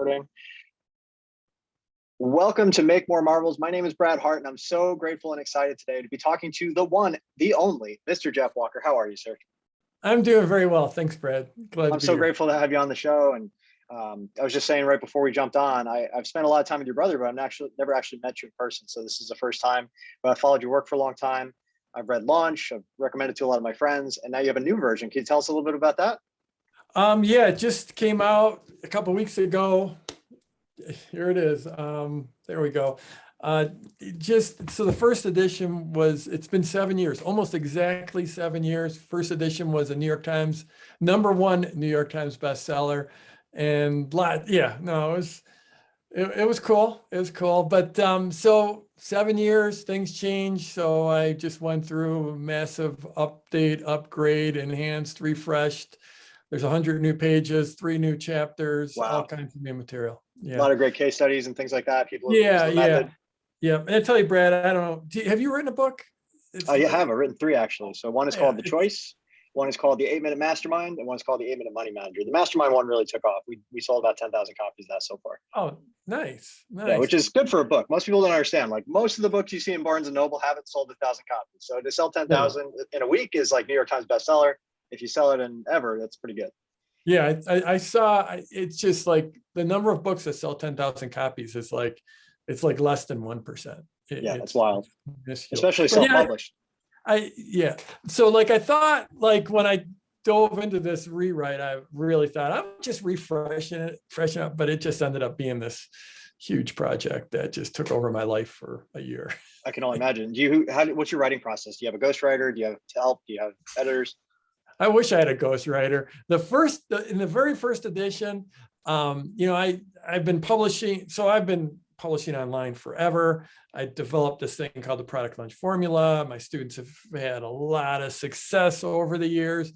Recording. Welcome to Make More Marvels. My name is Brad Hart, and I'm so grateful and excited today to be talking to the one, the only, Mr. Jeff Walker. How are you, sir? I'm doing very well. Thanks, Brad. Glad to be I'm so here. grateful to have you on the show. And I was just saying right before we jumped on, I've spent a lot of time with your brother, but I've never actually met you in person. So this is the first time. But I followed your work for a long time. I've read Launch. I've recommended to a lot of my friends, and now you have a new version. Can you tell us a little bit about that? Yeah, it just came out a couple of weeks ago. Here it is. There we go. So the first edition it's been 7 years, almost exactly 7 years. First edition was a New York Times, #1 New York Times bestseller. And it was cool. It was cool. But so 7 years, things changed. So I just went through a massive update, upgrade, enhanced, refreshed. There's 100 new pages, 3 new chapters, Wow. all kinds of new material. Yeah. A lot of great case studies and things like that. People have Yeah, used the method. yeah. And I tell you, Brad, I don't know. Have you written a book? I have. I've written 3 actually. So one is called The it's- Choice. One is called The 8-Minute Mastermind, and one's called The 8-Minute Money Manager. The Mastermind one really took off. We sold about 10,000 copies of that so far. Oh, nice. Yeah, which is good for a book. Most people don't understand. Like most of the books you see in Barnes and Noble haven't sold 1,000 copies. So to sell 10,000 in a week is like New York Times bestseller. If you sell it in ever, that's pretty good. Yeah, I saw. It's just like the number of books that sell 10,000 copies is like, it's like less than 1%. It's wild, minuscule. especially self-published. So like I thought, like when I dove into this rewrite, I really thought I'm just freshen up, but it just ended up being this huge project that just took over my life for a year. I can only imagine. What's your writing process? Do you have a ghostwriter? Do you have help? Do you have editors? I wish I had a ghostwriter. In the very first edition, I've been publishing. So I've been publishing online forever. I developed this thing called the Product Launch Formula. My students have had a lot of success over the years.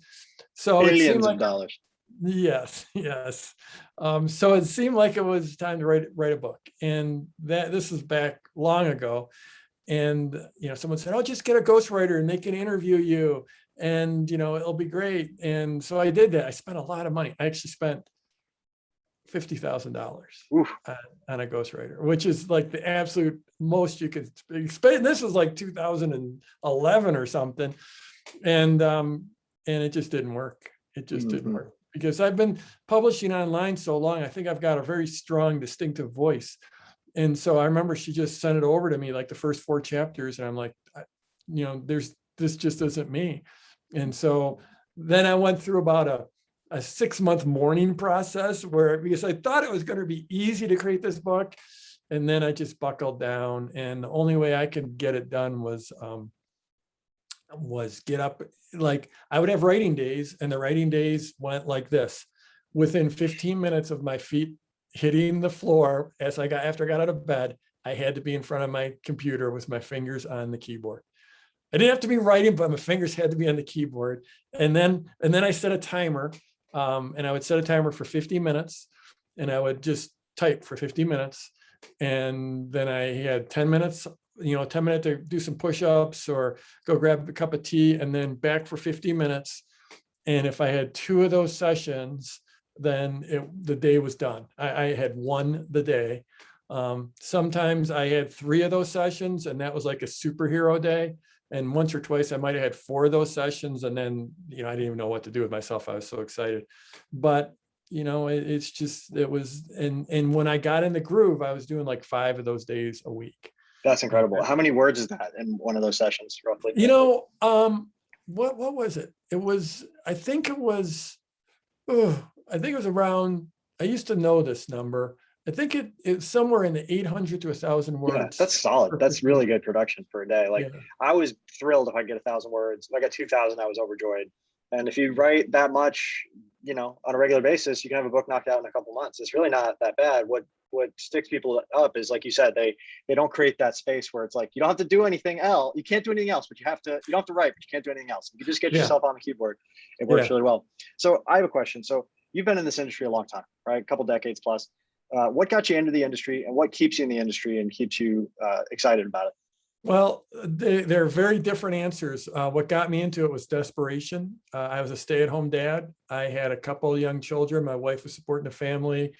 So Billions of dollars. Yes. So it seemed like it was time to write a book, and this was back long ago. And someone said, "Oh, just get a ghostwriter and they can interview you, and it'll be great." And so I did that. I spent a lot of money. I actually spent $50,000 on a ghostwriter, which is like the absolute most you could expect. This was like 2011 or something, and it just didn't work. It just didn't work because I've been publishing online so long. I think I've got a very strong, distinctive voice. And so I remember she just sent it over to me, like the first 4 chapters, and I'm like, this just isn't me. And so then I went through about a 6-month mourning process because I thought it was going to be easy to create this book. And then I just buckled down, and the only way I could get it done was get up. Like I would have writing days, and the writing days went like this. Within 15 minutes of my feet hitting the floor after I got out of bed, I had to be in front of my computer with my fingers on the keyboard. I didn't have to be writing, but my fingers had to be on the keyboard. And then I set a timer, and I would set a timer for 50 minutes, and I would just type for 50 minutes. And then I had 10 minutes, 10 minutes to do some push-ups or go grab a cup of tea, and then back for 50 minutes. And if I had 2 of those sessions, then the day was done. I had won the day. Sometimes I had 3 of those sessions, and that was like a superhero day. And once or twice I might have had 4 of those sessions, and then I didn't even know what to do with myself. I was so excited. But it was, and when I got in the groove, I was doing like 5 of those days a week. That's incredible. How many words is that in one of those sessions, roughly? What was it? I think it was around, I used to know this number. I think it's somewhere in the 800 to 1,000 words. Yeah, that's solid. That's really good production for a day. Like I was thrilled if I get 1,000 words. If I got 2,000, I was overjoyed. And if you write that much, on a regular basis, you can have a book knocked out in a couple months. It's really not that bad. What sticks people up is, like you said, they don't create that space where it's like, you don't have to do anything else. You can't do anything else, but you don't have to write, but you can't do anything else. You can just get yourself on the keyboard. It works really well. So I have a question. So you've been in this industry a long time, right? A couple decades plus. What got you into the industry, and what keeps you in the industry and keeps you excited about it? Well, they're very different answers. What got me into it was desperation. I was a stay-at-home dad. I had a couple of young children. My wife was supporting the family.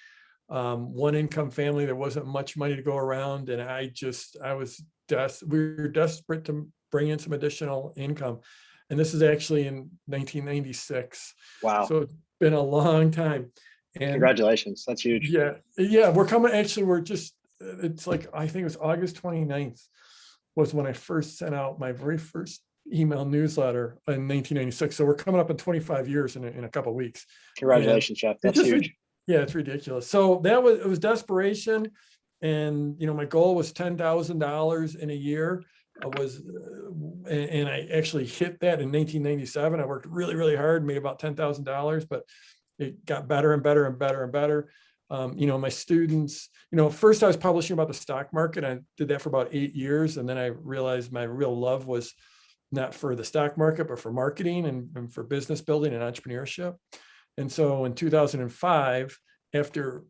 one income family. There wasn't much money to go around. And we were desperate to bring in some additional income. And this is actually in 1996. Wow. So it's been a long time. And congratulations. That's huge. Yeah. It's like, I think it was August 29th was when I first sent out my very first email newsletter in 1996. So we're coming up in 25 years in a couple of weeks. Congratulations, Jeff. That's huge. Yeah, it's ridiculous. So it was desperation. And, my goal was $10,000 in a year. And I actually hit that in 1997. I worked really, really hard, made about $10,000, but it got better and better and better and better. My students, first I was publishing about the stock market. I did that for about 8 years. And then I realized my real love was not for the stock market, but for marketing and for business building and entrepreneurship. And so in 2005, after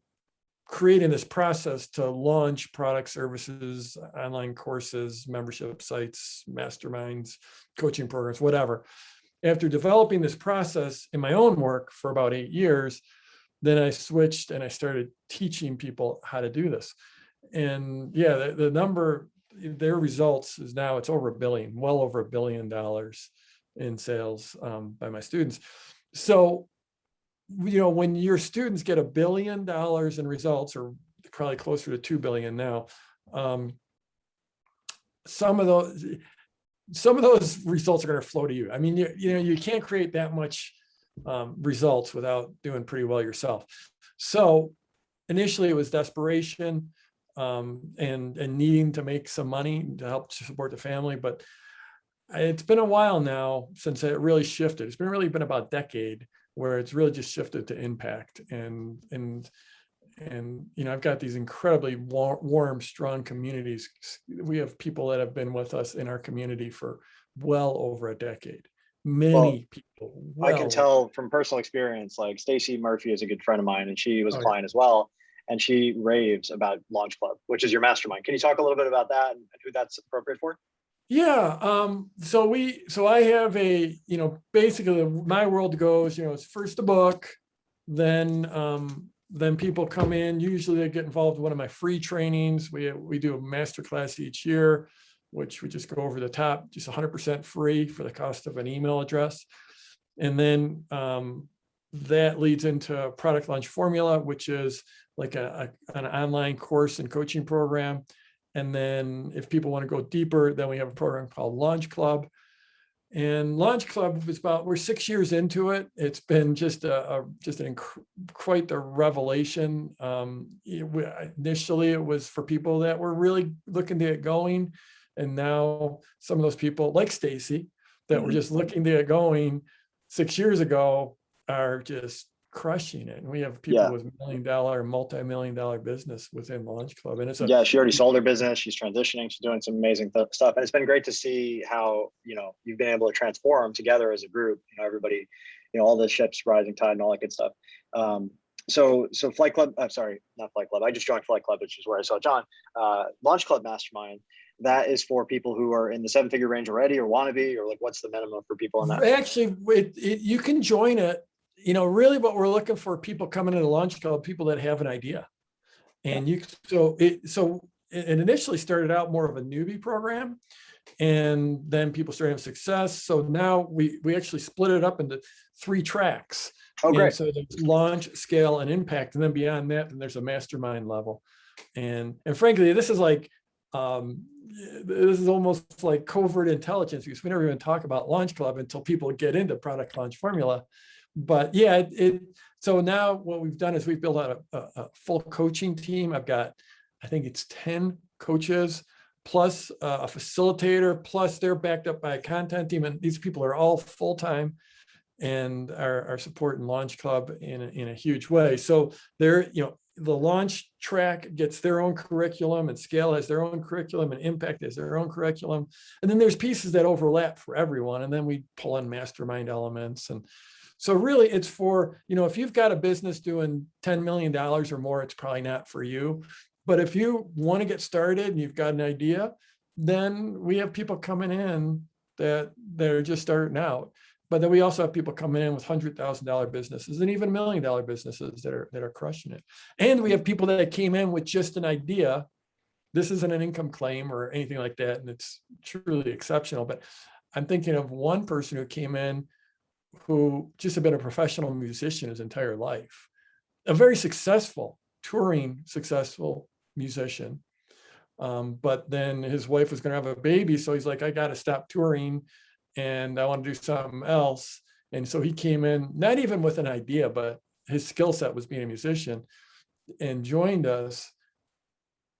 creating this process to launch product, services, online courses, membership sites, masterminds, coaching programs, whatever, after developing this process in my own work for about 8 years, then I switched and I started teaching people how to do this. And the number, their results is now it's over $1 billion, well over $1 billion in sales by my students. So, when your students get $1 billion in results, or probably closer to 2 billion now, some of those results are going to flow to you. I mean, you can't create that much results without doing pretty well yourself. So initially it was desperation and needing to make some money to help support the family. But it's been a while now since it really shifted. It's really been about a decade where it's really just shifted to impact. And I've got these incredibly warm, strong communities. We have people that have been with us in our community for well over a decade. Many people. I can tell from personal experience, like Stacy Murphy is a good friend of mine, and she was a client as well. And she raves about Launch Club, which is your mastermind. Can you talk a little bit about that and who that's appropriate for? Yeah. So I have basically my world goes, it's first a book, then people come in, usually they get involved in one of my free trainings. We do a masterclass each year, which we just go over the top, just 100% free for the cost of an email address. And then that leads into a product launch formula, which is like an online course and coaching program. And then if people want to go deeper, then we have a program called Launch Club. And Launch Club is we're 6 years into it. It's been quite the revelation. Initially, it was for people that were really looking to get going. And now some of those people, like Stacy, that were just looking to get going 6 years ago are just crushing it. And we have people with $1 million, multi-million-dollar business within Launch Club. And she already sold her business. She's transitioning. She's doing some amazing stuff. And it's been great to see how, you've been able to transform together as a group, everybody, all the ships rising tide and all that good stuff. So Flight Club, I'm sorry, not Flight Club. I just joined Flight Club, which is where I saw John. Launch Club Mastermind, that is for people who are in the 7-figure range already or want to be, or like, what's the minimum for people in that? Actually, you can join it. Really what we're looking for, people coming into Launch Club, people that have an idea. And it initially started out more of a newbie program, and then people started having success. So now we actually split it up into 3 tracks. Oh, great. And so there's launch, scale, and impact. And then beyond that, then there's a mastermind level. And frankly, this is like, this is almost like covert intelligence, because we never even talk about Launch Club until people get into product launch formula. But so now what we've done is we've built out a full coaching team. I've got, I think it's 10 coaches plus a facilitator, plus they're backed up by a content team. And these people are all full-time and are supporting Launch Club in a huge way. So they're, the launch track gets their own curriculum, and scale has their own curriculum, and impact has their own curriculum. And then there's pieces that overlap for everyone. And then we pull in mastermind elements. And so really it's for, if you've got a business doing $10 million or more, it's probably not for you. But if you want to get started and you've got an idea, then we have people coming in that they're just starting out. But then we also have people coming in with $100,000 businesses and even $1 million businesses that are crushing it. And we have people that came in with just an idea. This isn't an income claim or anything like that, and it's truly exceptional. But I'm thinking of one person who came in who just had been a professional musician his entire life, a very successful, touring, successful musician. But then his wife was going to have a baby. So he's like, I got to stop touring and I want to do something else. And so he came in, not even with an idea, but his skill set was being a musician, and joined us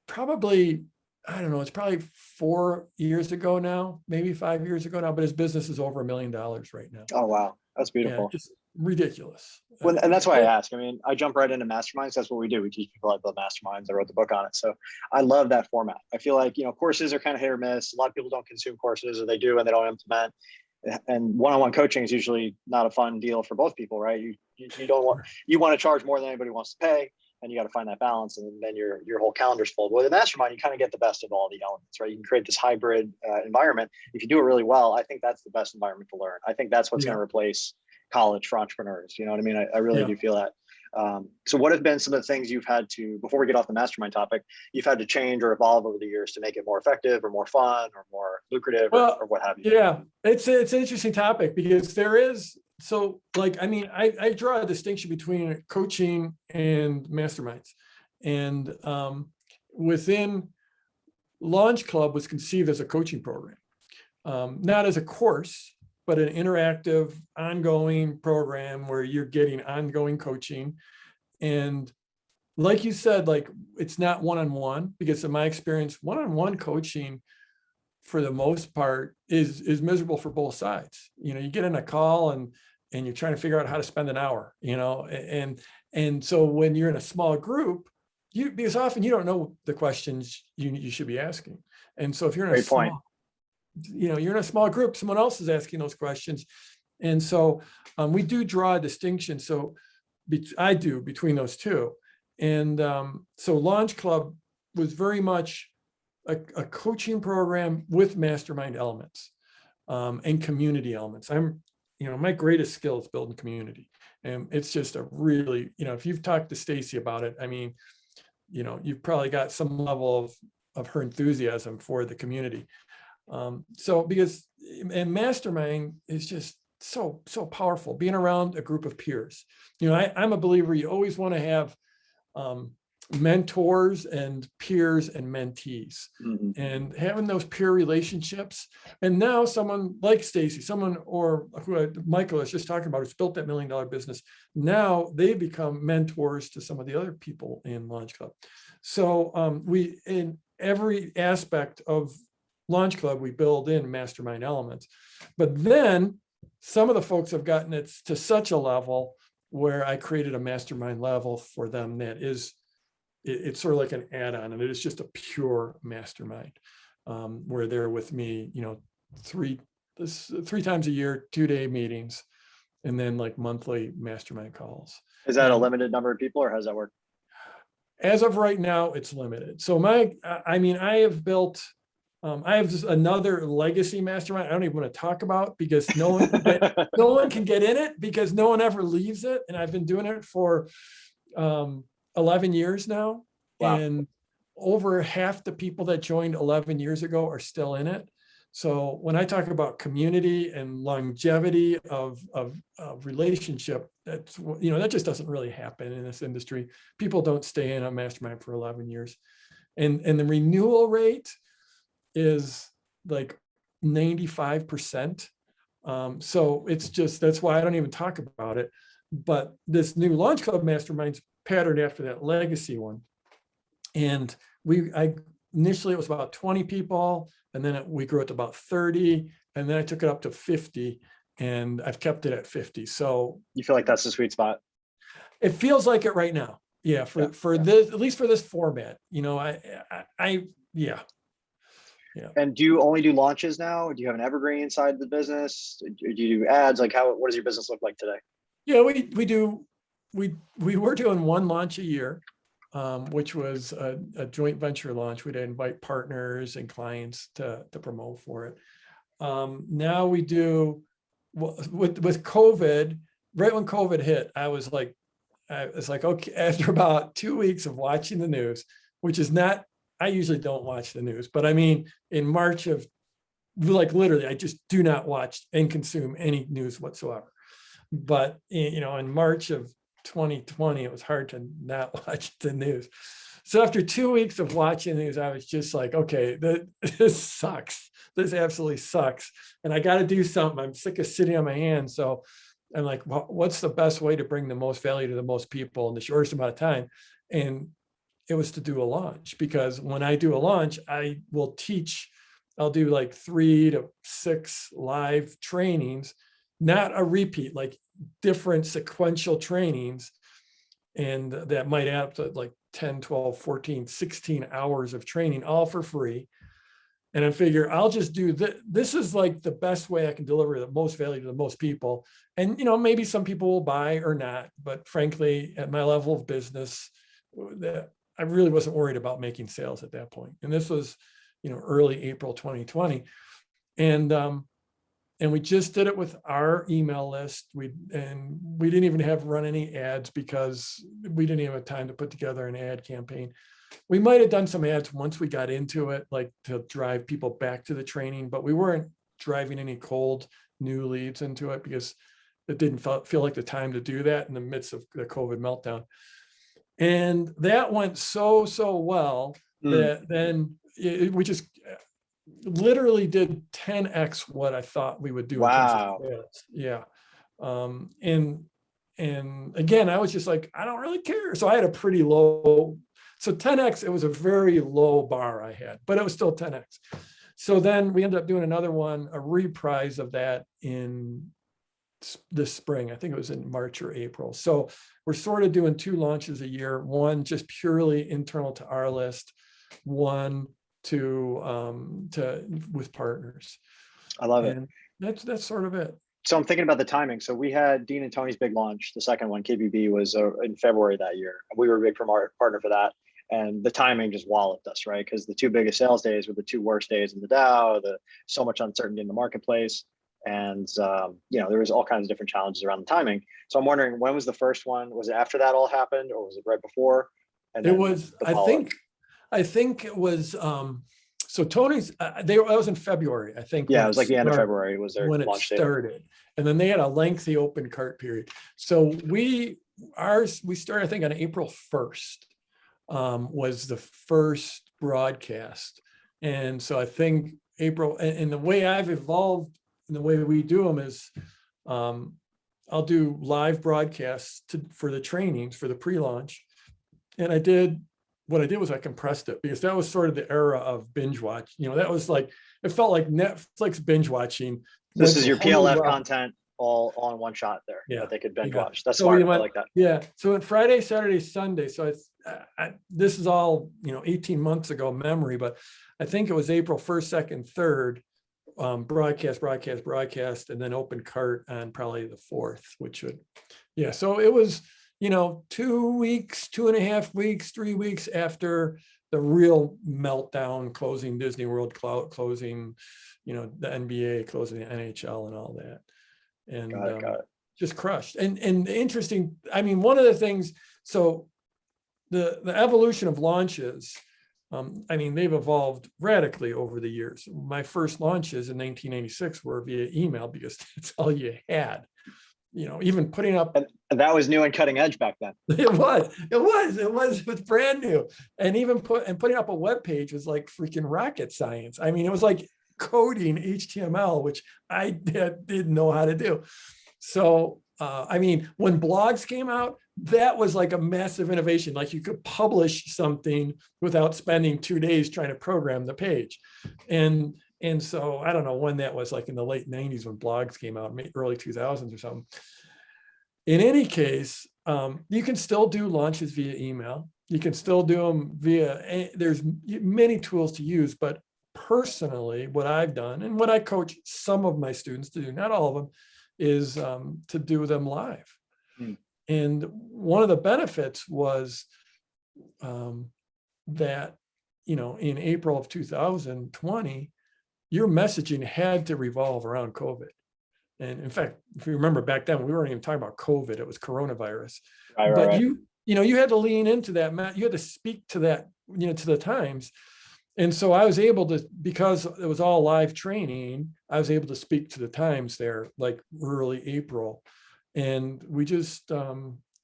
probably, I don't know, it's probably 4 years ago now, maybe 5 years ago now, but his business is over $1 million right now. Oh, wow. That's Yeah, beautiful. just ridiculous. Well, and that's why I ask. I mean, I jump right into masterminds. That's what we do. We teach people how to build masterminds. I wrote the book on it. So I love that format. I feel like, courses are kind of hit or miss. A lot of people don't consume courses, or they do and they don't implement. And one-on-one coaching is usually not a fun deal for both people, right? You don't want, you want to charge more than anybody wants to pay, and you got to find that balance, and then your whole calendar's full. But with a mastermind, you kind of get the best of all the elements, right? You can create this hybrid environment. If you do it really well, I think that's the best environment to learn. I think that's what's going to replace college for entrepreneurs. You know what I mean? I really do feel that. So what have been some of the things you've had to, before we get off the mastermind topic, you've had to change or evolve over the years to make it more effective or more fun or more lucrative, or what have you? Yeah, it's an interesting topic, because there is, so like, I mean, I draw a distinction between coaching and masterminds. And within Launch Club was conceived as a coaching program, not as a course, but an interactive, ongoing program where you're getting ongoing coaching. And like you said, like, it's not one-on-one, because in my experience, one-on-one coaching for the most part is miserable for both sides. You get in a call and you're trying to figure out how to spend an hour, and so when you're in a small group, because often you don't know the questions you should be asking. And so if you're in Great point. you're in a small group, someone else is asking those questions. And so we do draw a distinction. So I do, between those two. And so Launch Club was very much a coaching program with mastermind elements and community elements. My greatest skill is building community. And it's just a really, if you've talked to Stacy about it, I mean, you've probably got some level of her enthusiasm for the community. And mastermind is just so powerful, being around a group of peers. I'm a believer, you always want to have mentors and peers and mentees, and having those peer relationships. And now someone like Stacy, or who Michael was just talking about, who's built that $1 million business, now they become mentors to some of the other people in Launch Club. So we, in every aspect of Launch Club, we build in mastermind elements. But then some of the folks have gotten it to such a level where I created a mastermind level for them that is, it's sort of like an add-on, and it is just a pure mastermind, where they're with me, three times a year, 2-day meetings, and then like monthly mastermind calls. Is that a limited number of people, or how does that work? As of right now, it's limited. So I have built, I have just another legacy mastermind I don't even want to talk about, because no one can get in it, because no one ever leaves it. And I've been doing it for 11 years now. Wow. And over half the people that joined 11 years ago are still in it. So when I talk about community and longevity of relationship, that's, that just doesn't really happen in this industry. People don't stay in a mastermind for 11 years. And the renewal rate is like 95%. So it's just, that's why I don't even talk about it. But this new Launch Club mastermind's patterned after that legacy one. And initially it was about 20 people, and then we grew it to about 30, and then I took it up to 50, and I've kept it at 50. So you feel like that's the sweet spot? It feels like it right now. Yeah. For this, at least for this format, yeah. And do you only do launches now? Do you have an evergreen side of the business? Do you do ads? Like what does your business look like today? Yeah, we do. We were doing one launch a year, which was a joint venture launch. We'd invite partners and clients to promote for it. Now we do with COVID, right when COVID hit, I was like, okay, after about 2 weeks of watching the news, which is not, I usually don't watch the news, but I mean, in March of, like, literally, I just do not watch and consume any news whatsoever. But, you know, in March of 2020, it was hard to not watch the news. So after 2 weeks of watching the news, I was just like, okay, this sucks. This absolutely sucks. And I got to do something. I'm sick of sitting on my hands. So I'm like, well, what's the best way to bring the most value to the most people in the shortest amount of time? And it was to do a launch, because when I do a launch, I will teach, I'll do like 3 to 6 live trainings, not a repeat, like different sequential trainings. And that might add up to like 10, 12, 14, 16 hours of training, all for free. And I figure I'll just do this. This is like the best way I can deliver the most value to the most people. And, you know, maybe some people will buy or not, but frankly, at my level of business, I really wasn't worried about making sales at that point. And this was, you know, early April 2020. And we just did it with our email list. We didn't even have run any ads because we didn't even have time to put together an ad campaign. We might have done some ads once we got into it, like to drive people back to the training, but we weren't driving any cold new leads into it because it didn't feel like the time to do that in the midst of the COVID meltdown. And that went so well that then we just literally did 10x what I thought we would do. Wow. In terms of sales. Yeah. And again, I was just like, I don't really care. So I had a pretty low, so 10x, it was a very low bar I had, but it was still 10x. So then we ended up doing another one, a reprise of that in this spring. I think it was in March or April. So we're sort of doing 2 launches a year, one just purely internal to our list, one with partners. I love it. And that's sort of it. So I'm thinking about the timing. So we had Dean and Tony's big launch. The second one, KBB, was in February that year. We were a big partner for that. And the timing just walloped us, right? Because the 2 biggest sales days were the 2 worst days in the Dow, so much uncertainty in the marketplace. And, you know, there was all kinds of different challenges around the timing. So I'm wondering, when was the first one? Was it after that all happened, or was it right before? And it was, I think it was, so Tony's, that was in February, I think. Yeah, it was like the end of February was their when it started. And then they had a lengthy open cart period. So we started, I think, on April 1st, was the first broadcast. And so I think April, and the way I've evolved and the way we do them is, I'll do live broadcasts for the trainings for the pre-launch. And what I did was I compressed it, because that was sort of the era of binge watch. You know, that was like, it felt like Netflix binge watching. This is your PLF content all on one shot there. Yeah, that they could binge watch. That's smart. I like that. Yeah. So on Friday, Saturday, Sunday. So this is all, you know, 18 months ago memory, but I think it was April 1st, 2nd, 3rd, broadcast, and then open cart on probably the 4th, which would, yeah. So it was, you know, 2 weeks, 2.5 weeks, 3 weeks after the real meltdown, closing Disney World, closing, you know, the NBA, closing the NHL and all that. And got it. Just crushed. And interesting, I mean, one of the things, so the evolution of launches, I mean, they've evolved radically over the years. My first launches in 1986 were via email, because that's all you had. You know, even putting up, and that was new and cutting edge back then. It was brand new. And even putting up a web page was like freaking rocket science. I mean, it was like coding HTML, which I didn't know how to do. So, I mean, when blogs came out, that was like a massive innovation. Like, you could publish something without spending 2 days trying to program the page. And so I don't know when that was, like in the late 90s when blogs came out, early 2000s or something. In any case, you can still do launches via email. You can still do them there's many tools to use, but personally, what I've done and what I coach some of my students to do, not all of them, is to do them live. And one of the benefits was that, you know, in April of 2020, your messaging had to revolve around COVID. And in fact, if you remember back then, we weren't even talking about COVID, it was coronavirus. Right, But right. you had to lean into that, you had to speak to that, to the times. And so I was able to, because it was all live training, I was able to speak to the times there, like early April. And we just,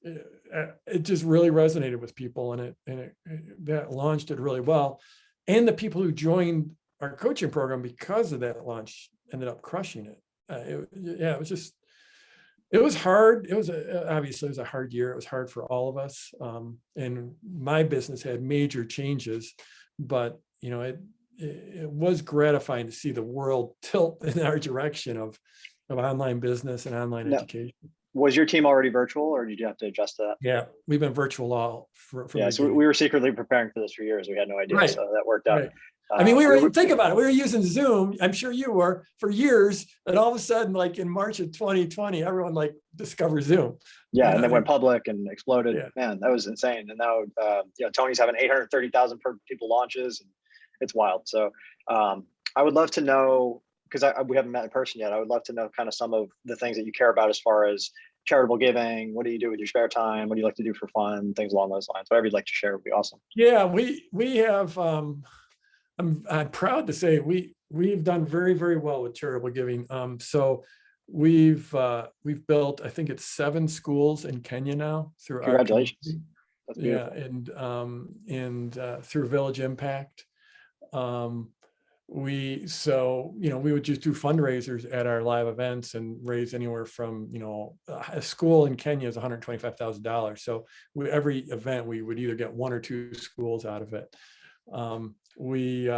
it just really resonated with people, and that launched it really well. And the people who joined our coaching program because of that launch ended up crushing it. It was just, it was hard. It was obviously it was a hard year. It was hard for all of us. And my business had major changes, but it was gratifying to see the world tilt in our direction of online business and online education. Was your team already virtual, or did you have to adjust to that? Yeah, we've been virtual all from yeah. So we were secretly preparing for this for years. We had no idea, so that worked out. Right. I mean, think about it. We were using Zoom. I'm sure you were for years, and all of a sudden, like in March of 2020, everyone like discovered Zoom. Yeah, and then went public and exploded. Yeah. Man, that was insane. And now, Tony's having 830,000 per people launches, and it's wild. So I would love to know, because we haven't met in person yet. I would love to know kind of some of the things that you care about as far as charitable giving. What do you do with your spare time? What do you like to do for fun? Things along those lines. Whatever you'd like to share would be awesome. Yeah, we have. I'm proud to say we've done very, very well with charitable giving. So we've built, I think it's 7 schools in Kenya now through Congratulations. That's beautiful. Yeah, and through Village Impact. We would just do fundraisers at our live events and raise anywhere from, a school in Kenya is $125,000. So every event we would either get 1 or 2 schools out of it. We've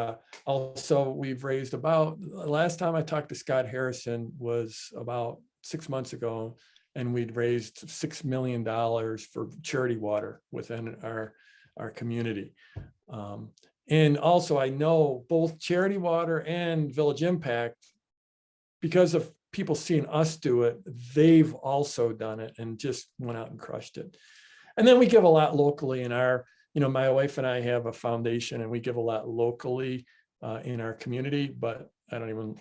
raised about, last time I talked to Scott Harrison was about 6 months ago, and we'd raised $6 million for charity water within our community. And also I know both Charity Water and Village Impact, because of people seeing us do it, they've also done it and just went out and crushed it. And then we give a lot locally in our, my wife and I have a foundation, and we give a lot locally in our community, but I don't even,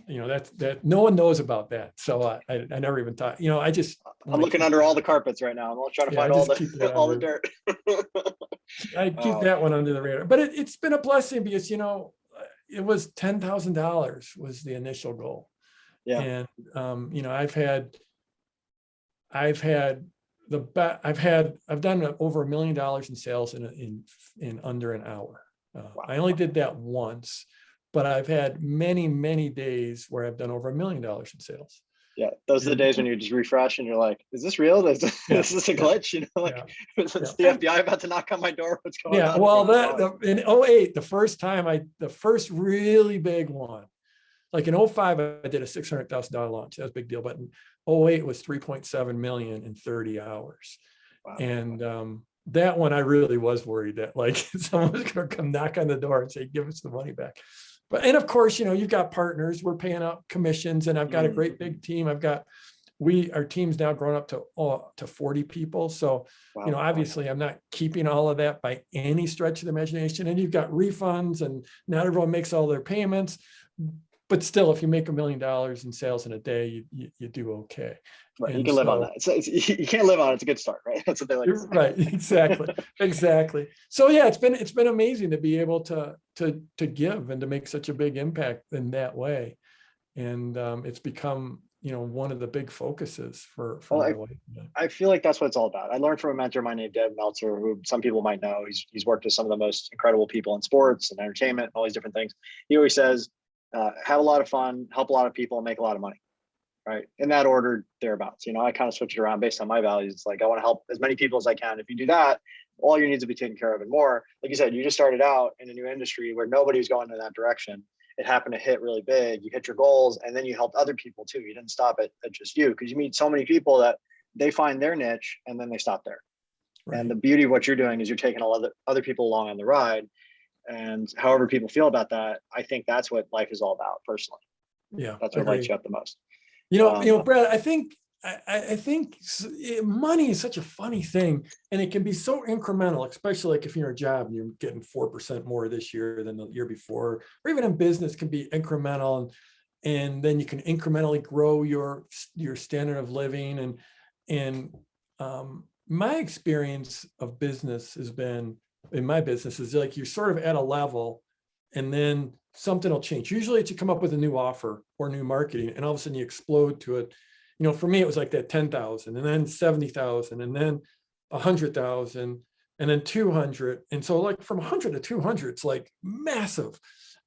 that no one knows about that. So I never even thought, I'm looking under all the carpets right now. I'm trying to find all the dirt. I keep that one under the radar, but it's been a blessing because, it was $10,000 was the initial goal. Yeah. And, I've done over $1 million in sales in under an hour. Wow. I only did that once, but I've had many, many days where I've done over $1 million in sales. Yeah, those are the days when you just refresh and you're like, "Is this real? Is this a glitch?" It's the FBI about to knock on my door. What's going on? Yeah, well, in 2008, the first really big one, like in 2005, I did a $600,000 launch. That was a big deal. But in 2008 was 3.7 million in 30 hours. Wow. And that one, I really was worried that like someone was going to come knock on the door and say, "Give us the money back." And of course, you've got partners, we're paying out commissions, and I've got a great big team. Our team's now grown up to 40 people. So, wow. Obviously I'm not keeping all of that by any stretch of the imagination. And you've got refunds, and not everyone makes all their payments, but still, if you make $1 million in sales in a day, you do okay. Right, you can live on that. You can't live on it. It's a good start, right? That's what they like to say. Right, exactly. So yeah, it's been amazing to be able to give and to make such a big impact in that way, and it's become one of the big focuses for my life. I feel like that's what it's all about. I learned from a mentor of mine named Deb Meltzer, who some people might know. He's worked with some of the most incredible people in sports and entertainment and all these different things. He always says, have a lot of fun, help a lot of people, and make a lot of money. Right. In that order, thereabouts. I kind of switch it around based on my values. It's like, I want to help as many people as I can. If you do that, all your needs will be taken care of and more. Like you said, you just started out in a new industry where nobody was going in that direction. It happened to hit really big. You hit your goals, and then you helped other people too. You didn't stop at just you, because you meet so many people that they find their niche and then they stop there. Right. And the beauty of what you're doing is you're taking all other people along on the ride. And however people feel about that, I think that's what life is all about personally. Yeah. That's what lights you up the most. Brad, I think money is such a funny thing, and it can be so incremental, especially like if you're in a job and you're getting 4% more this year than the year before, or even in business can be incremental. and then you can incrementally grow your standard of living. And my experience of business has been, in my business, is like you're sort of at a level, and then something will change. Usually it's you come up with a new offer or new marketing, and all of a sudden you explode to it. For me, it was like that 10,000, and then 70,000, and then 100,000, and then 200. And so like from 100 to 200, it's like massive.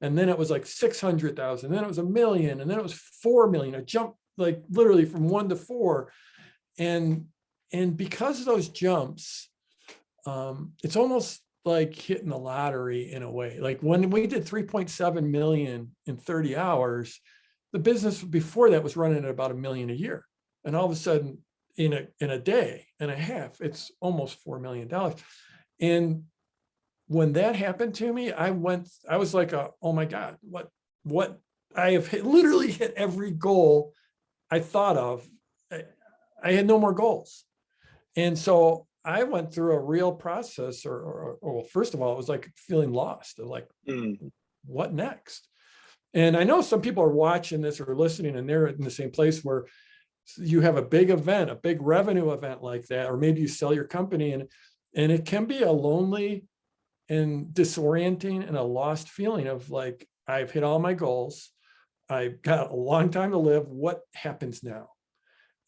And then it was like 600,000, then it was 1 million, and then it was 4 million. I jumped like literally from 1 to 4. And because of those jumps, it's almost like hitting the lottery in a way. Like when we did 3.7 million in 30 hours, the business before that was running at about 1 million a year. And all of a sudden in a day and a half, it's almost $4 million. And when that happened to me, I was like, oh my God, what I have literally hit every goal I thought of. I had no more goals. And so I went through a real process, or first of all, it was like feeling lost, like, what next? And I know some people are watching this or listening, and they're in the same place where you have a big event, a big revenue event like that, or maybe you sell your company, and it can be a lonely and disorienting and a lost feeling of like, I've hit all my goals. I've got a long time to live. What happens now?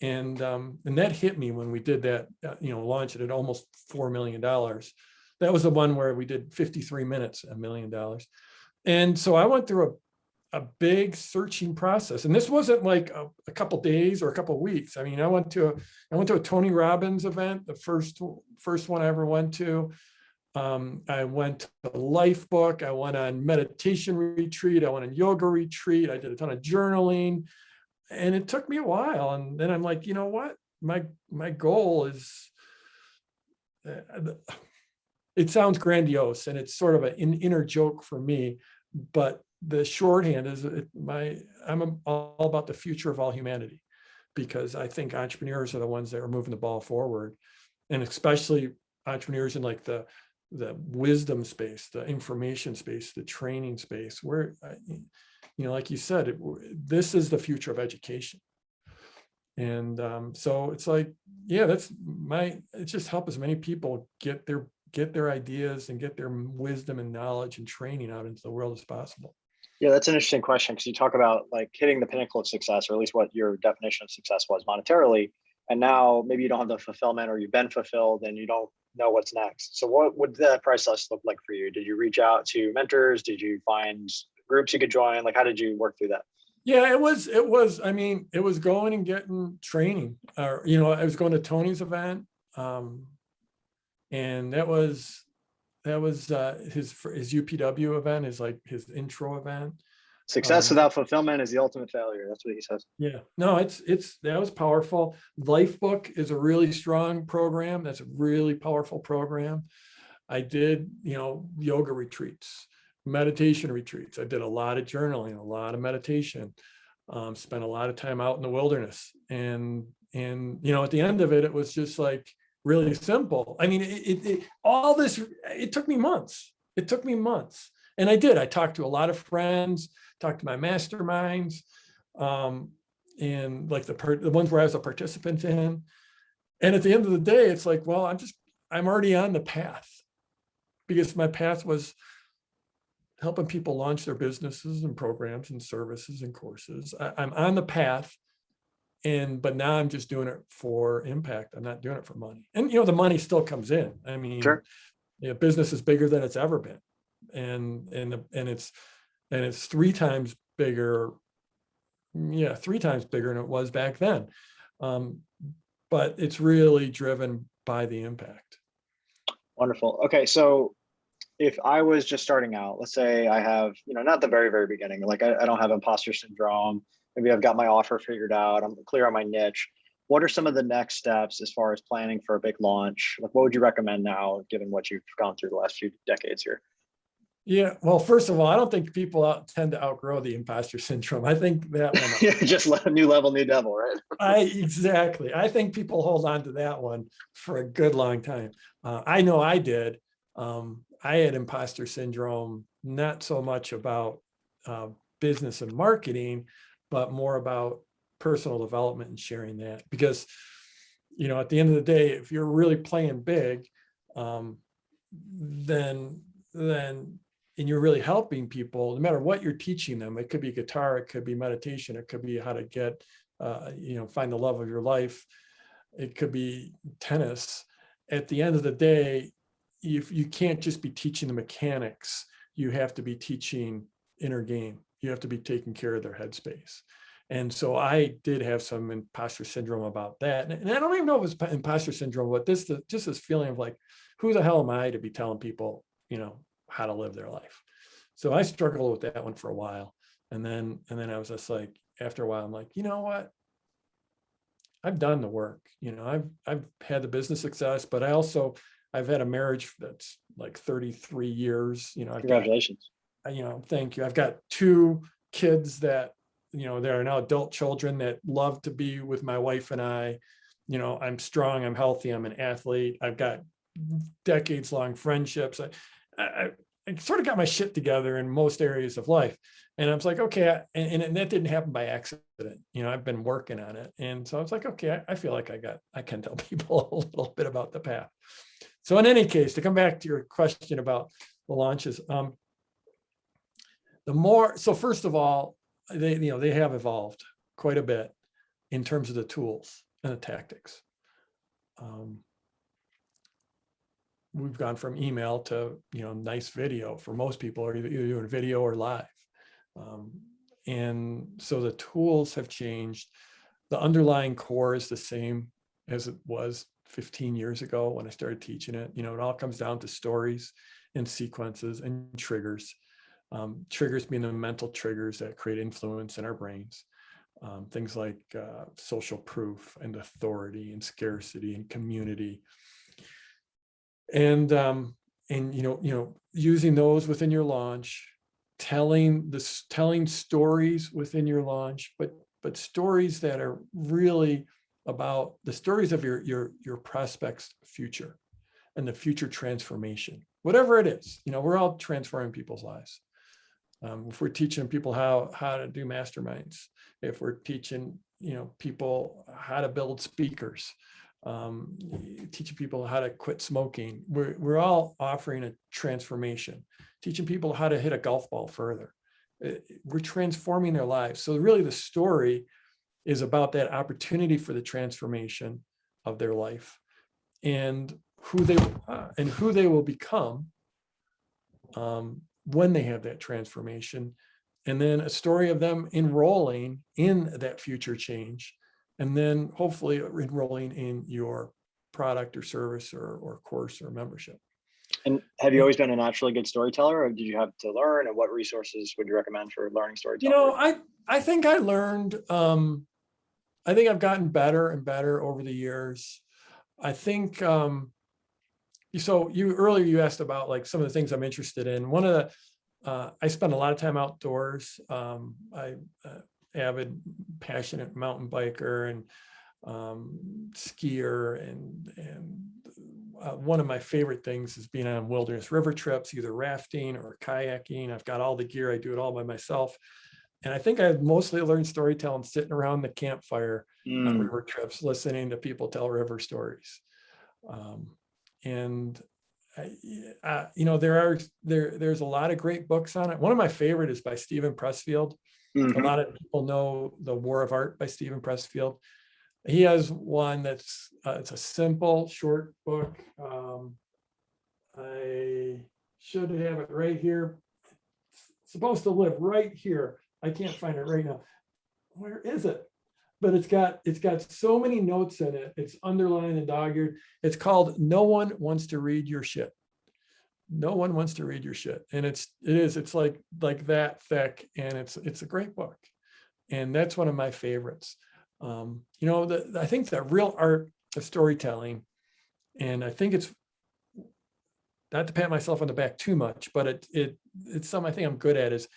And that hit me when we did that, launch it at almost $4 million. That was the one where we did 53 minutes, $1 million. And so I went through a big searching process. And this wasn't like a couple days or a couple weeks. I mean, I went to a Tony Robbins event, the first one I ever went to. I went to Life Book. I went on meditation retreat. I went on yoga retreat. I did a ton of journaling. And it took me a while. And then I'm like, you know what? My goal is, it sounds grandiose, and it's sort of an inner joke for me, but the shorthand is I'm all about the future of all humanity, because I think entrepreneurs are the ones that are moving the ball forward. And especially entrepreneurs in like the wisdom space, the information space, the training space, where, like you said, this is the future of education. And so it's like, yeah, it just help as many people get their ideas and get their wisdom and knowledge and training out into the world as possible. Yeah, that's an interesting question, because you talk about like hitting the pinnacle of success, or at least what your definition of success was monetarily. And now maybe you don't have the fulfillment, or you've been fulfilled and you don't know what's next. So what would that process look like for you? Did you reach out to mentors? Did you find groups you could join? Like, how did you work through that? Yeah, it was, I mean, it was going and getting training, or, I was going to Tony's event. And that was his UPW event, is like his intro event. Success without fulfillment is the ultimate failure. That's what he says. Yeah, no, that was powerful. Life Book is a really strong program. That's a really powerful program. I did, yoga retreats, meditation retreats. I did a lot of journaling, a lot of meditation, spent a lot of time out in the wilderness. And at the end of it, it was just like really simple. I mean, it took me months. It took me months. And I talked to a lot of friends, talked to my masterminds, and like the ones where I was a participant in. And at the end of the day, it's like, well, I'm already on the path, because my path was helping people launch their businesses and programs and services and courses. I'm on the path. But now I'm just doing it for impact. I'm not doing it for money. And, the money still comes in. I mean, sure. Business is bigger than it's ever been. And it's 3 times bigger. Yeah, 3 times bigger than it was back then. But it's really driven by the impact. Wonderful. Okay. So if I was just starting out, let's say I have, not the very, very beginning, like I don't have imposter syndrome. Maybe I've got my offer figured out. I'm clear on my niche. What are some of the next steps as far as planning for a big launch? Like, what would you recommend now, given what you've gone through the last few decades here? Yeah, well, first of all, I don't think people tend to outgrow the imposter syndrome. I think that one just new level, new devil, right? Exactly. I think people hold on to that one for a good long time. I know I did. I had imposter syndrome, not so much about business and marketing, but more about personal development and sharing that. Because, at the end of the day, if you're really playing big, then and you're really helping people, no matter what you're teaching them. It could be guitar, it could be meditation, it could be how to get, find the love of your life. It could be tennis. At the end of the day, you can't just be teaching the mechanics. You have to be teaching inner game. You have to be taking care of their headspace. And so I did have some imposter syndrome about that. And I don't even know if it's imposter syndrome, but just this feeling of like, who the hell am I to be telling people, how to live their life? So I struggled with that one for a while. And then I was just like, after a while, I'm like, you know what? I've done the work. I've had the business success, but I've had a marriage that's like 33 years. Congratulations. Thank you. I've got 2 kids that, they are now adult children that love to be with my wife and I. I'm strong, I'm healthy, I'm an athlete. I've got decades long friendships. I sort of got my shit together in most areas of life. And I was like, okay, and that didn't happen by accident. I've been working on it. And so I was like, okay, I feel like I can tell people a little bit about the path. So in any case, to come back to your question about the launches, so first of all, they have evolved quite a bit in terms of the tools and the tactics. We've gone from email to, nice video for most people, or either doing video or live. And so the tools have changed. The underlying core is the same as it was 15 years ago when I started teaching it. It all comes down to stories and sequences and triggers. Triggers being the mental triggers that create influence in our brains. Things like social proof and authority and scarcity and community. And using those within your launch, telling stories within your launch, but stories that are really about the stories of your prospect's future and the future transformation, whatever it is. We're all transforming people's lives. If we're teaching people how to do masterminds, if we're teaching people how to build speakers, teaching people how to quit smoking, we're all offering a transformation. Teaching people how to hit a golf ball further, we're transforming their lives. So really, the story is about that opportunity for the transformation of their life, and who they will become when they have that transformation, and then a story of them enrolling in that future change, and then hopefully enrolling in your product or service or course or membership. And have you always been a naturally good storyteller, or did you have to learn? And what resources would you recommend for learning storytelling? I think I learned. I think I've gotten better and better over the years. I think. So earlier you asked about like some of the things I'm interested in. One of the, I spend a lot of time outdoors. I avid, passionate mountain biker and skier, and one of my favorite things is being on wilderness river trips, either rafting or kayaking. I've got all the gear. I do it all by myself. And I think I've mostly learned storytelling sitting around the campfire on river trips, listening to people tell river stories. And there's a lot of great books on it. One of my favorite is by Stephen Pressfield. Mm-hmm. A lot of people know The War of Art by Stephen Pressfield. He has one that's it's a simple, short book. I should have it right here. It's supposed to live right here. I can't find it right now. Where is it? But it's got so many notes in it. It's underlined and dog-eared. It's called No One Wants to Read Your Shit. No one wants to read your shit. And it's like that thick, and it's a great book. And that's one of my favorites. I think the real art of storytelling, and I think it's not to pat myself on the back too much, but it's something I think I'm good at, is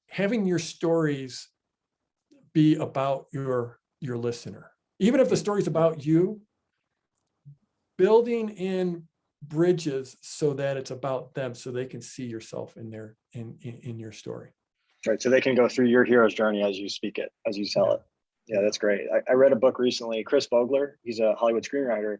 having your stories be about your listener. Even if the story's about you, building in bridges so that it's about them, so they can see yourself in your story. Right. So they can go through your hero's journey as you speak it, as you sell it. Yeah, that's great. I read a book recently, Chris Vogler, he's a Hollywood screenwriter,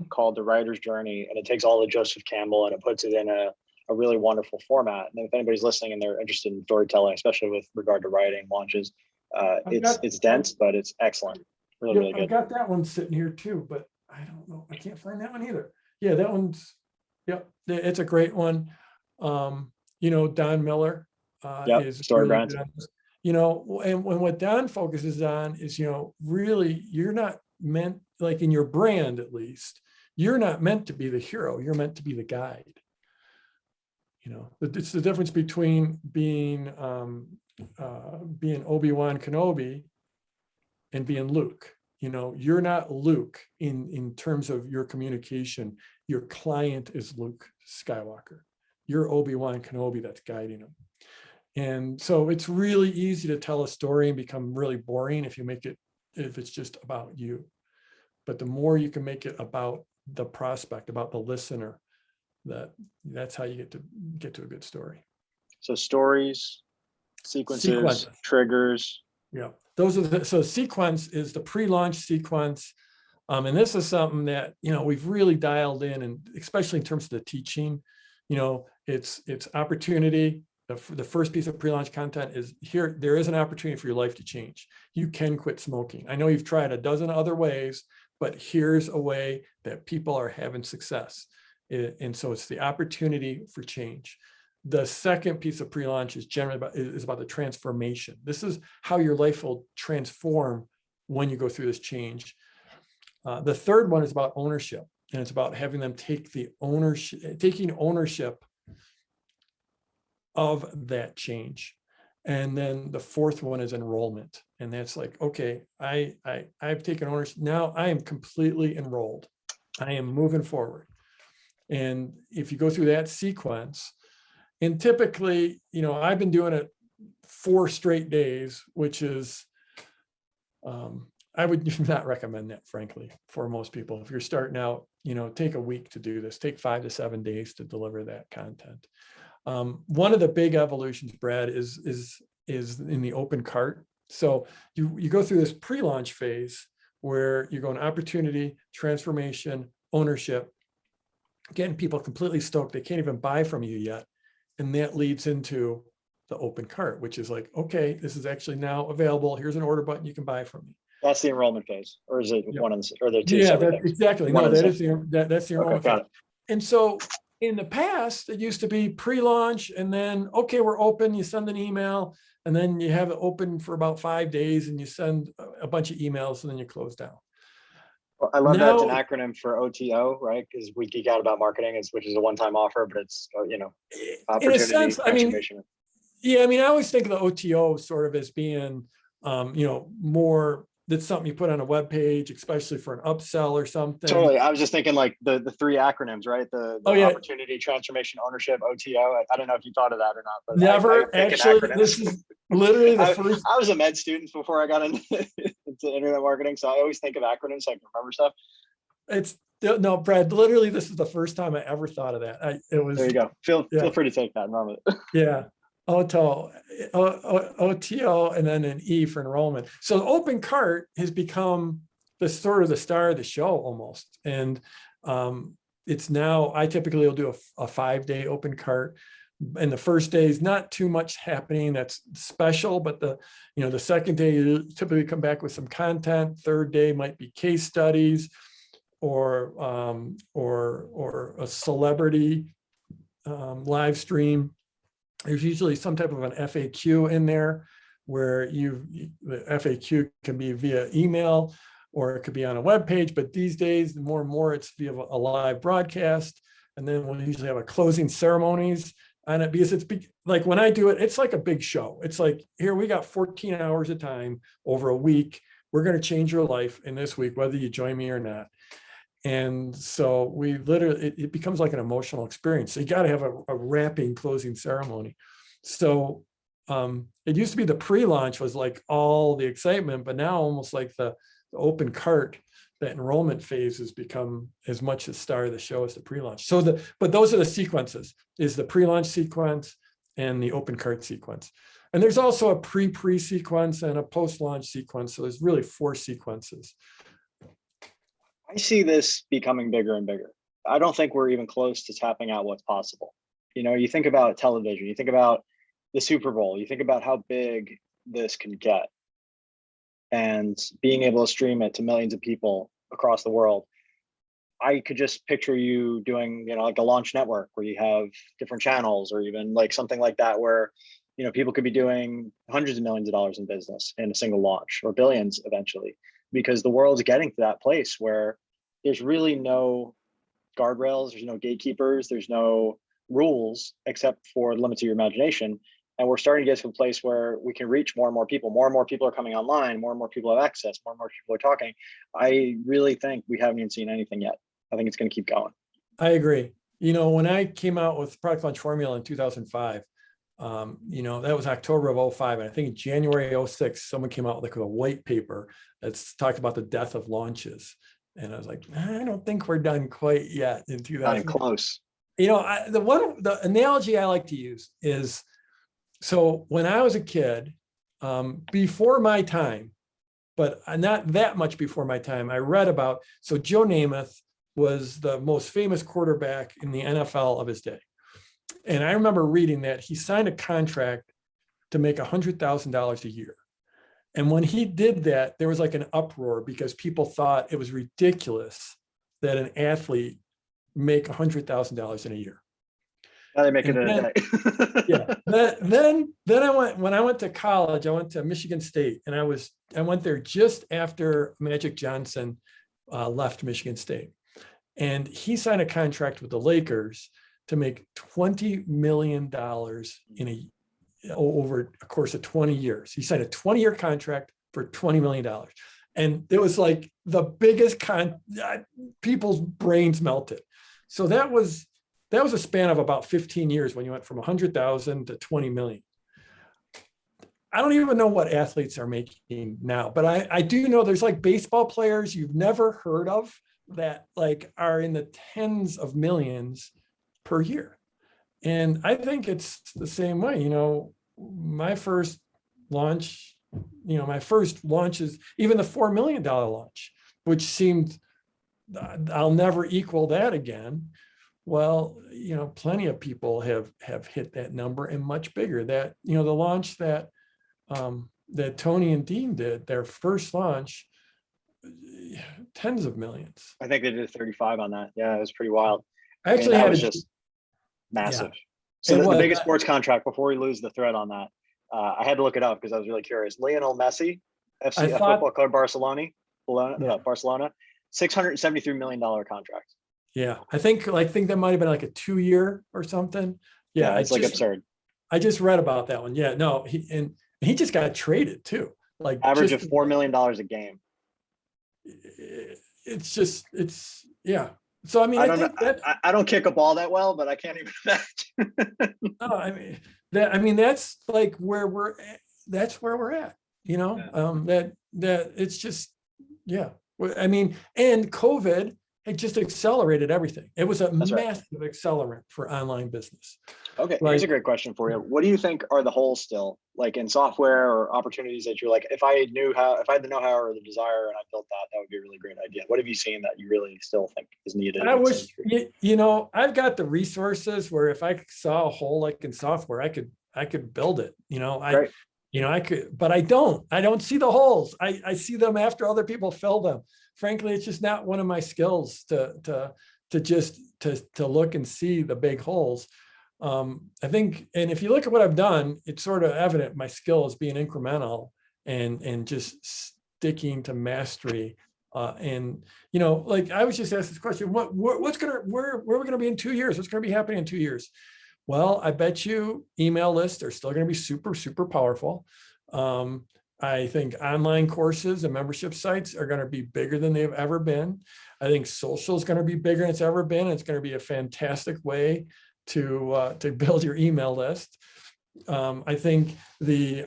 called The Writer's Journey. And it takes all of Joseph Campbell and it puts it in a really wonderful format. And if anybody's listening and they're interested in storytelling, especially with regard to writing launches, it's dense, but it's excellent. Really good. I've got that one sitting here too, but I don't know. I can't find that one either. Yeah, that one's, it's a great one. Don Miller is Story really brands. good. And what Don focuses on is, really, you're not meant, like in your brand at least, you're not meant to be the hero. You're meant to be the guide. It's the difference between being Obi-Wan Kenobi and being Luke. You're not Luke in terms of your communication. Your client is Luke Skywalker. You're Obi-Wan Kenobi that's guiding them. And so it's really easy to tell a story and become really boring if it's just about you. But the more you can make it about the prospect, about the listener, that's how you get to a good story. So stories, sequences, triggers. Yeah, those are so sequence is the pre-launch sequence. And this is something that, we've really dialed in, and especially in terms of the teaching, it's opportunity. The first piece of pre-launch content is here. There is an opportunity for your life to change. You can quit smoking. I know you've tried a dozen other ways, but here's a way that people are having success. And so it's the opportunity for change. The second piece of pre-launch is generally about the transformation. This is how your life will transform when you go through this change. The third one is about ownership, and it's about having them taking ownership of that change. And then the fourth one is enrollment, and that's like, okay, I've taken ownership. Now I am completely enrolled. I am moving forward. And if you go through that sequence, and typically, I've been doing it 4 straight days, which is, I would not recommend that, frankly, for most people. If you're starting out, take a week to do this, take 5 to 7 days to deliver that content. One of the big evolutions, Brad, is in the open cart. So you go through this pre-launch phase where you're going opportunity, transformation, ownership, getting people completely stoked. They can't even buy from you yet. And that leads into the open cart, which is like, okay, this is actually now available. Here's an order button you can buy from me. That's the enrollment phase, or is it one of the, or the two? Yeah, exactly. No, that's the enrollment phase. And so in the past, it used to be pre-launch, and then, okay, we're open. You send an email, and then you have it open for about 5 days, and you send a bunch of emails, and then you close down. Well, I love that's an acronym for OTO, right? Because we geek out about marketing, which is a one-time offer, but it's opportunity, in a sense, transformation. I always think of the OTO sort of as being, more. That's something you put on a web page, especially for an upsell or something. Totally. I was just thinking like the 3 acronyms, right? The opportunity, transformation, ownership, OTO. I don't know if you thought of that or not. But never. Actually, this is literally the first. I was a med student before I got into internet marketing, so I always think of acronyms so I can remember stuff. No, Brad, literally, this is the first time I ever thought of that. There you go. Feel free to take that and run with it. Yeah. OTO, and then an E for enrollment. So open cart has become the sort of the star of the show almost. And it's now, I typically will do a 5-day open cart. And the first day is not too much happening that's special, but the second day you typically come back with some content. Third day might be case studies or a celebrity live stream. There's usually some type of an FAQ in there where the FAQ can be via email or it could be on a web page, but these days, more and more it's via a live broadcast. And then we'll usually have a closing ceremonies on it, because it's like when I do it, it's like a big show. It's like, here we got 14 hours of time over a week. We're going to change your life in this week, whether you join me or not. And so we literally, it becomes like an emotional experience. So you got to have a wrapping closing ceremony. So it used to be the pre-launch was like all the excitement, but now almost like the open cart, the enrollment phase has become as much the star of the show as the pre-launch. So but those are the sequences: is the pre-launch sequence, and the open cart sequence. And there's also a pre sequence and a post-launch sequence. So there's really 4 sequences. I see this becoming bigger and bigger. I don't think we're even close to tapping out what's possible. You think about television, you think about the Super Bowl, you think about how big this can get, and being able to stream it to millions of people across the world. I could just picture you doing, like a launch network where you have different channels, or even like something like that where, people could be doing hundreds of millions of dollars in business in a single launch, or billions eventually, because the world's getting to that place where there's really no guardrails, there's no gatekeepers, there's no rules except for the limits of your imagination. And we're starting to get to a place where we can reach more and more people. More and more people are coming online, more and more people have access, more and more people are talking. I really think we haven't even seen anything yet. I think it's going to keep going. I agree. When I came out with Product Launch Formula in 2005, that was October of 2005. And I think in January 2006, someone came out with a white paper that's talked about the death of launches. And I was like, I don't think we're done quite yet in 2000. Not even close. The analogy I like to use is, so when I was a kid, before my time, but not that much before my time, I read about, so Joe Namath was the most famous quarterback in the NFL of his day. And I remember reading that he signed a contract to make $100,000 a year. And when he did that, there was like an uproar because people thought it was ridiculous that an athlete make $100,000 in a year. Now they make it in a day. Yeah. Then when I went to college, I went to Michigan State, and I went there just after Magic Johnson left Michigan State. And he signed a contract with the Lakers to make $20 million over a course of 20 years. He signed a 20-year contract for $20 million. And it was like the biggest people's brains melted. So that was a span of about 15 years when you went from 100,000 to 20 million. I don't even know what athletes are making now, but I do know there's like baseball players you've never heard of that like are in the tens of millions per year. And I think it's the same way. My first launch, is even the $4 million launch, which seemed I'll never equal that again. Well, plenty of people have hit that number and much bigger. That, the launch that Tony and Dean did, their first launch, tens of millions. I think they did 35 on that. Yeah, it was pretty wild. I actually that was just massive. Yeah. So the biggest sports contract, before we lose the thread on that, I had to look it up because I was really curious. Lionel Messi, Football Club Barcelona, $673 million contract. Yeah, I think that might have been like a 2-year or something. Yeah, it's like absurd. I just read about that one. Yeah, no, he just got traded too. Like average of $4 million a game. It's yeah. So I mean, I don't kick a ball that well, but I can't even imagine. No, I mean that's like where we're at. That's where we're at. That it's just, yeah. I mean, and COVID, it just accelerated everything. It was a massive accelerant for online business. Okay, here's a great question for you. What do you think are the holes still, like in software or opportunities that you're like, if I had the know-how or the desire and I built that would be a really great idea. What have you seen that you really still think is needed? I wish, I've got the resources where if I saw a hole like in software, I could build it. I could, but I don't see the holes. I see them after other people fill them. Frankly, it's just not one of my skills to look and see the big holes. I think, and if you look at what I've done, it's sort of evident my skill is being incremental and just sticking to mastery. Like I was just asked this question, where are we going to be in 2 years? What's going to be happening in 2 years? Well, I bet you email lists are still going to be super, super powerful. I think online courses and membership sites are going to be bigger than they've ever been. I think social is going to be bigger than it's ever been. It's going to be a fantastic way to build your email list. I think the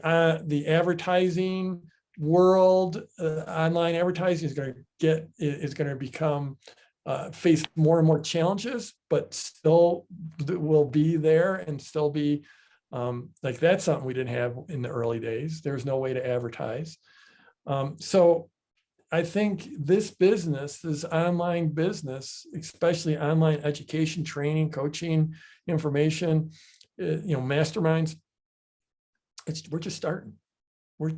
advertising world, online advertising is going to become face more and more challenges, but still will be there and still be Like that's something we didn't have in the early days. There's no way to advertise. So I think this business, this online business, especially online education, training, coaching, information, masterminds, we're just starting. We're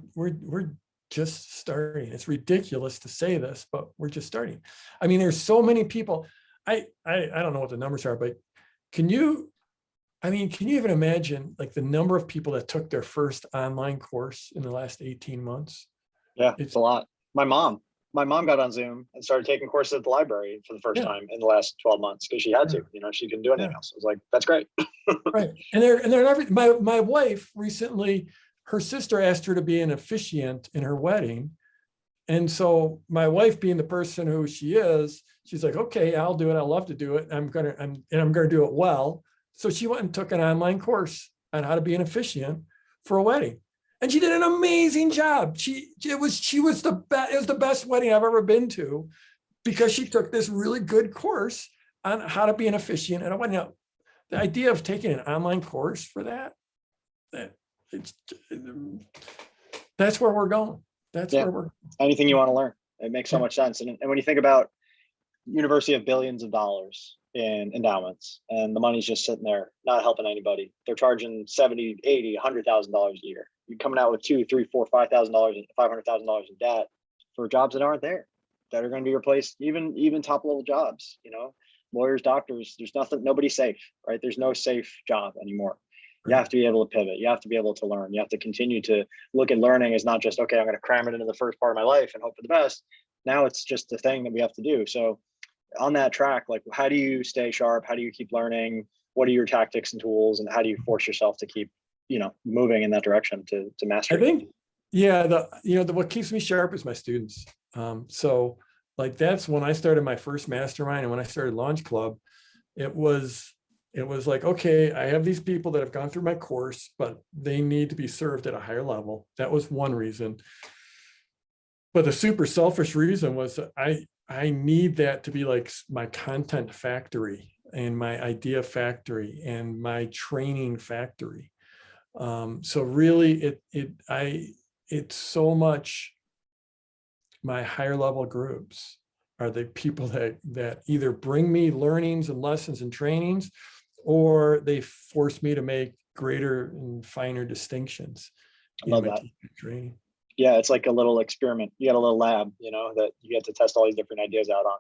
just starting. It's ridiculous to say this, but we're just starting. I mean, there's so many people. I don't know what the numbers are, but can you even imagine like the number of people that took their first online course in the last 18 months? Yeah, it's a lot. My mom got on Zoom and started taking courses at the library for the first time in the last 12 months because she had to, she couldn't do anything else. I was like, that's great. Right. And my wife recently, her sister asked her to be an officiant in her wedding. And so my wife, being the person who she is, she's like, okay, I'll do it. I love to do it. I'm going to do it well. So she went and took an online course on how to be an officiant for a wedding. And she did an amazing job. It was the best wedding I've ever been to because she took this really good course on how to be an officiant at a wedding. Now, the idea of taking an online course for that's where we're going. Where we're anything you want to learn. It makes so much sense. And when you think about university of billions of dollars in endowments and the money's just sitting there, not helping anybody. They're charging $70, $80, $100,000 a year. You're coming out with $2,000, $3,000, $4,000, $500,000 and $500,000 in debt for jobs that aren't there, that are going to be replaced. Even top level jobs, lawyers, doctors, there's nothing, nobody's safe, right? There's no safe job anymore. You have to be able to pivot. You have to be able to learn. You have to continue to look at learning as not just, okay, I'm going to cram it into the first part of my life and hope for the best. Now it's just the thing that we have to do. So on that track, like, how do you stay sharp? How do you keep learning? What are your tactics and tools? And how do you force yourself to keep, moving in that direction to master? I think, what keeps me sharp is my students. So like, that's when I started my first mastermind. And when I started Launch Club, it was like, okay, I have these people that have gone through my course, but they need to be served at a higher level. That was one reason. But the super selfish reason was that I need that to be like my content factory and my idea factory and my training factory. So really it's so much my higher level groups are the people that either bring me learnings and lessons and trainings, or they force me to make greater and finer distinctions. I love that. Training. Yeah, it's like a little experiment. You got a little lab, that you get to test all these different ideas out on.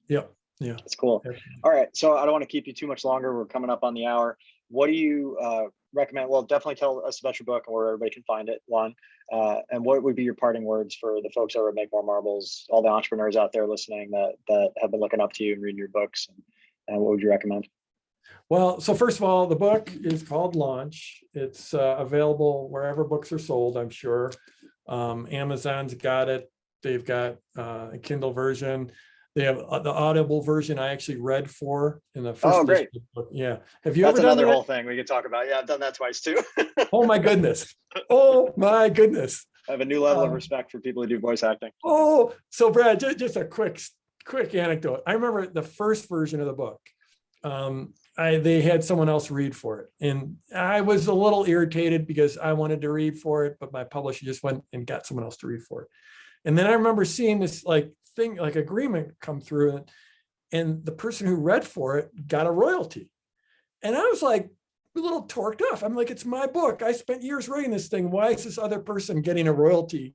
Yeah. It's cool. All right. So I don't want to keep you too much longer. We're coming up on the hour. What do you recommend? Well, definitely tell us about your book and where everybody can find it, one. And what would be your parting words for the folks over at Make More Marbles, all the entrepreneurs out there listening that have been looking up to you and reading your books, and what would you recommend? Well, so first of all, the book is called Launch. It's available wherever books are sold, I'm sure. Amazon's got it. They've got a Kindle version. They have the Audible version I actually read for in the first great book. Yeah. Have you That's ever done another that? whole thing we could talk about. Yeah, I've done that twice too. Oh my goodness. Oh my goodness. I have a new level of respect for people who do voice acting. Oh, so Brad, just a quick anecdote. I remember the first version of the book. They had someone else read for it, and I was a little irritated because I wanted to read for it, but my publisher just went and got someone else to read for it. And then I remember seeing this agreement come through, and the person who read for it got a royalty. And I was like a little torqued off. I'm like, it's my book. I spent years writing this thing. Why is this other person getting a royalty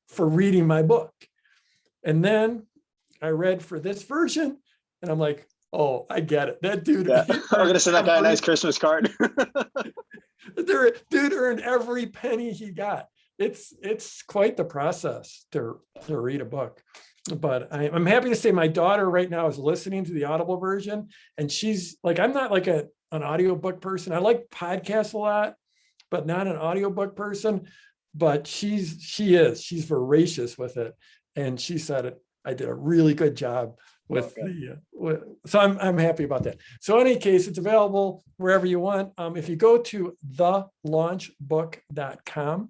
for reading my book? And then I read for this version, and I'm like, oh, I get it. That dude. Yeah. I'm going to send that guy a nice Christmas card. Dude earned every penny he got. It's quite the process to read a book. But I'm happy to say my daughter right now is listening to the Audible version, and she's like, I'm not like an audiobook person. I like podcasts a lot, but not an audiobook person. But she's voracious with it, and she said I did a really good job with so I'm happy about that. So in any case, it's available wherever you want. If you go to thelaunchbook.com,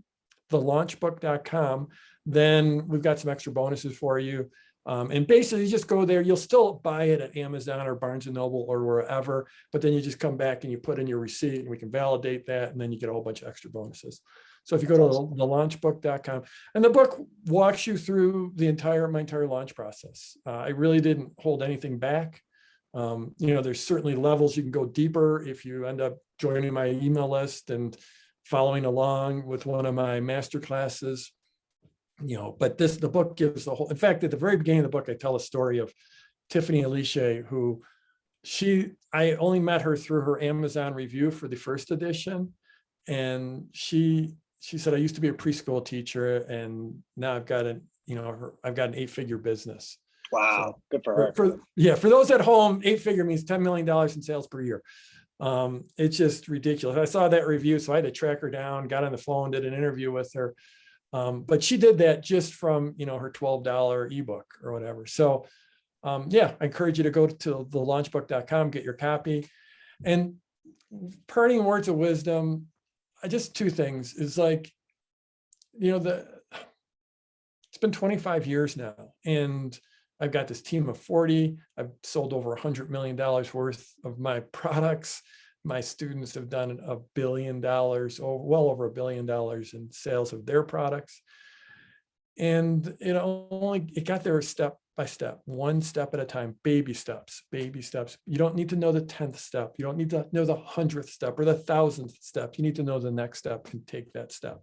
then we've got some extra bonuses for you. And basically you just go there, you'll still buy it at Amazon or Barnes and Noble or wherever, but then you just come back and you put in your receipt and we can validate that. And then you get a whole bunch of extra bonuses. So if you go to thelaunchbook.com, and the book walks you through my entire launch process. I really didn't hold anything back. There's certainly levels you can go deeper if you end up joining my email list and following along with one of my master classes. But the book gives the whole, in fact, at the very beginning of the book, I tell a story of Tiffany Alicia, who I only met her through her Amazon review for the first edition. And she said, I used to be a preschool teacher and now I've got an 8-figure business. Wow. So, good for her. For those at home, 8-figure means $10 million in sales per year. It's just ridiculous. I saw that review, so I had to track her down, got on the phone, did an interview with her. But she did that just from, her $12 ebook or whatever. So I encourage you to go to thelaunchbook.com, get your copy. And parting words of wisdom, just 2 things is like, it's been 25 years now and I've got this team of 40. I've sold over $100 million worth of my products. My students have done $1 billion, or well over $1 billion in sales of their products. And it got there step by step, one step at a time, baby steps. You don't need to know the 10th step. You don't need to know the 100th step or the 1000th step. You need to know the next step and take that step.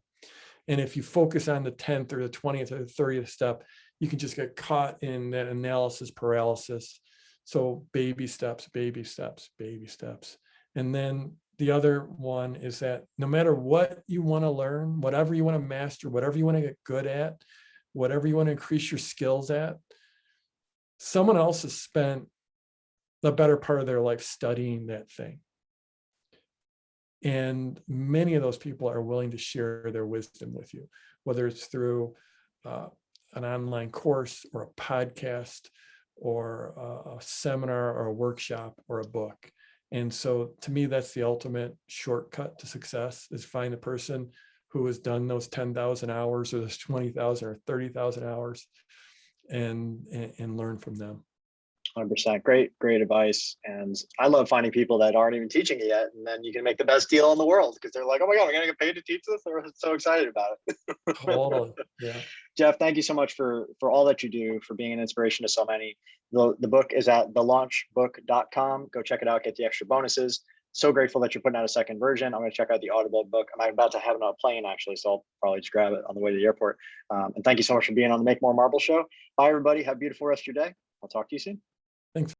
And if you focus on the 10th or the 20th or the 30th step, you can just get caught in that analysis paralysis. So baby steps. And then the other one is that no matter what you want to learn, whatever you want to master, whatever you want to get good at, whatever you want to increase your skills at, someone else has spent the better part of their life studying that thing. And many of those people are willing to share their wisdom with you, whether it's through an online course or a podcast or a seminar or a workshop or a book. And so to me, that's the ultimate shortcut to success, is find the person who has done those 10,000 hours or those 20,000 or 30,000 hours and learn from them. 100%. Great advice. And I love finding people that aren't even teaching it yet. And then you can make the best deal in the world because they're like, oh my God, we're going to get paid to teach this. They're so excited about it. Totally. Yeah. Jeff, thank you so much for all that you do, for being an inspiration to so many. The book is at thelaunchbook.com. Go check it out, get the extra bonuses. So grateful that you're putting out a second version. I'm going to check out the Audible book. I'm about to have it on a plane, actually, so I'll probably just grab it on the way to the airport. And thank you so much for being on the Make More Marble show. Bye, everybody. Have a beautiful rest of your day. I'll talk to you soon. Thanks.